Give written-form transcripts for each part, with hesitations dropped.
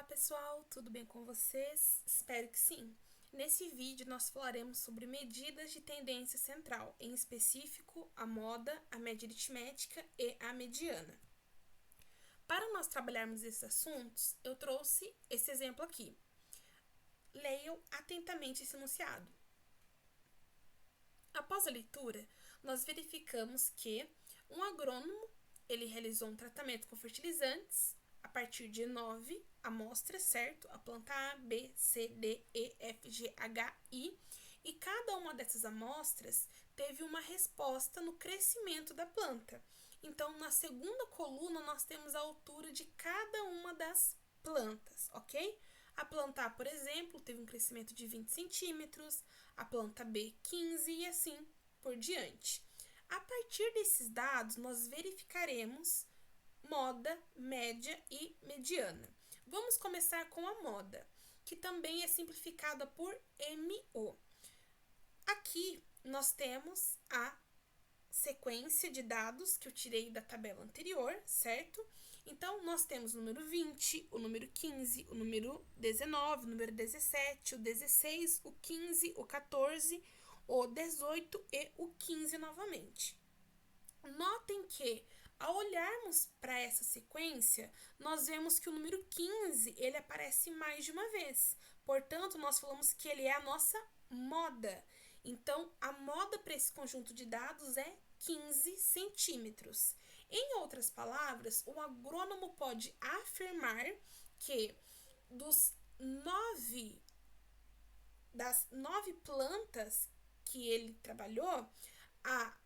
Pessoal, tudo bem com vocês? Espero que sim. Nesse vídeo nós falaremos sobre medidas de tendência central, em específico a moda, a média aritmética e a mediana. Para nós trabalharmos esses assuntos, eu trouxe esse exemplo aqui. Leiam atentamente esse enunciado. Após a leitura, nós verificamos que um agrônomo ele realizou um tratamento com fertilizantes a partir de 9 amostras, certo? A planta A, B, C, D, E, F, G, H, I. E cada uma dessas amostras teve uma resposta no crescimento da planta. Então, na segunda coluna, nós temos a altura de cada uma das plantas, ok? A planta A, por exemplo, teve um crescimento de 20 centímetros, a planta B, 15 e assim por diante. A partir desses dados, nós verificaremos moda, média e mediana. Vamos começar com a moda, que também é simplificada por MO. Aqui nós temos a sequência de dados que eu tirei da tabela anterior, certo? Então, nós temos o número 20, o número 15, o número 19, o número 17, o 16, o 15, o 14, o 18 e o 15 novamente. Notem que, ao olharmos para essa sequência, nós vemos que o número 15 ele aparece mais de uma vez. Portanto, nós falamos que ele é a nossa moda. Então, a moda para esse conjunto de dados é 15 centímetros. Em outras palavras, o agrônomo pode afirmar que das 9 plantas que ele trabalhou, a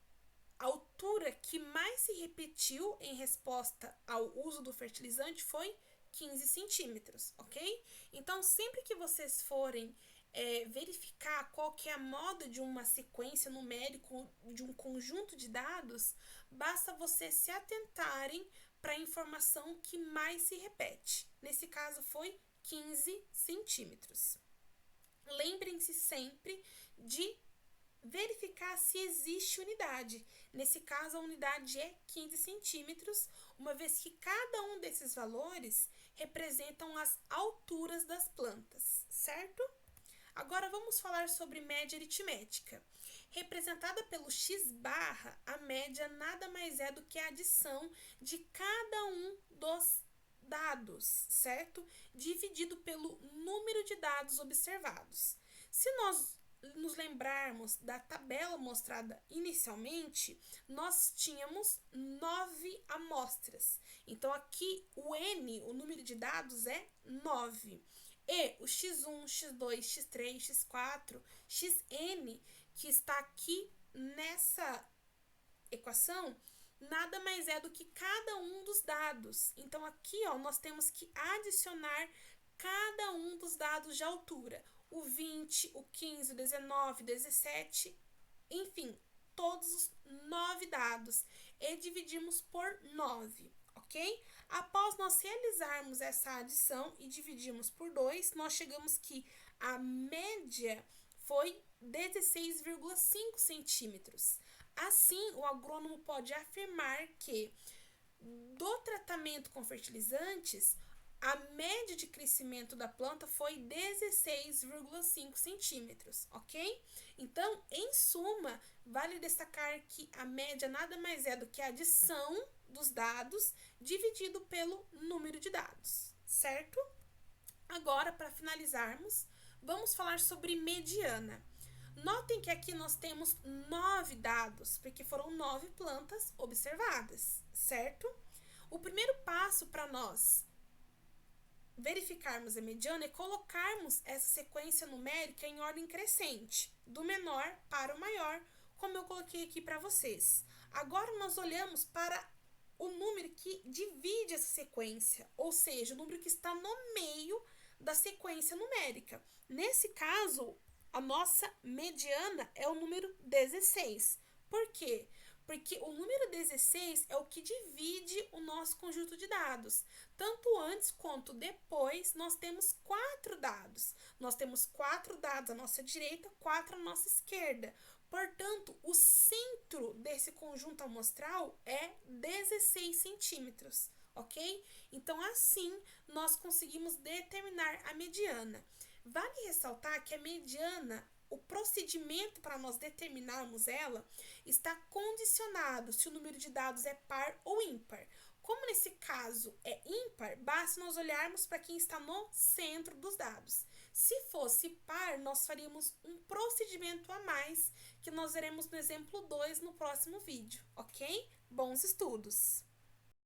altura que mais se repetiu em resposta ao uso do fertilizante foi 15 centímetros, ok? Então, sempre que vocês forem verificar qual que é a moda de uma sequência numérica de um conjunto de dados, basta vocês se atentarem para a informação que mais se repete. Nesse caso, foi 15 centímetros. Lembrem-se sempre de verificar se existe unidade. Nesse caso, a unidade é 15 centímetros, uma vez que cada um desses valores representam as alturas das plantas, certo? Agora vamos falar sobre média aritmética. Representada pelo x barra, a média nada mais é do que a adição de cada um dos dados, certo? Dividido pelo número de dados observados. Se nós nos lembrarmos da tabela mostrada inicialmente, nós tínhamos 9 amostras. Então, aqui o N, o número de dados, é 9. E o x1, x2, x3, x4, xn, que está aqui nessa equação, nada mais é do que cada um dos dados. Então, aqui nós temos que adicionar cada um dos dados de altura. O 20, o 15, o 19, o 17, enfim, todos os 9 dados. E dividimos por 9, ok? Após nós realizarmos essa adição e dividirmos por 2, nós chegamos que a média foi 16,5 centímetros. Assim, o agrônomo pode afirmar que do tratamento com fertilizantes, a média de crescimento da planta foi 16,5 centímetros, ok? Então, em suma, vale destacar que a média nada mais é do que a adição dos dados dividido pelo número de dados, certo? Agora, para finalizarmos, vamos falar sobre mediana. Notem que aqui nós temos 9 dados, porque foram 9 plantas observadas, certo? O primeiro passo para nós verificarmos a mediana é colocarmos essa sequência numérica em ordem crescente, do menor para o maior, como eu coloquei aqui para vocês. Agora nós olhamos para o número que divide essa sequência, ou seja, o número que está no meio da sequência numérica. Nesse caso, a nossa mediana é o número 16. Por quê? Porque o número 16 é o que divide o nosso conjunto de dados. Tanto antes quanto depois, nós temos 4 dados. Nós temos 4 dados à nossa direita, 4 à nossa esquerda. Portanto, o centro desse conjunto amostral é 16 centímetros, ok? Então, assim, nós conseguimos determinar a mediana. Vale ressaltar que a mediana, o procedimento para nós determinarmos ela, está condicionado se o número de dados é par ou ímpar. Como nesse caso é ímpar, basta nós olharmos para quem está no centro dos dados. Se fosse par, nós faríamos um procedimento a mais, que nós veremos no exemplo 2 no próximo vídeo, ok? Bons estudos!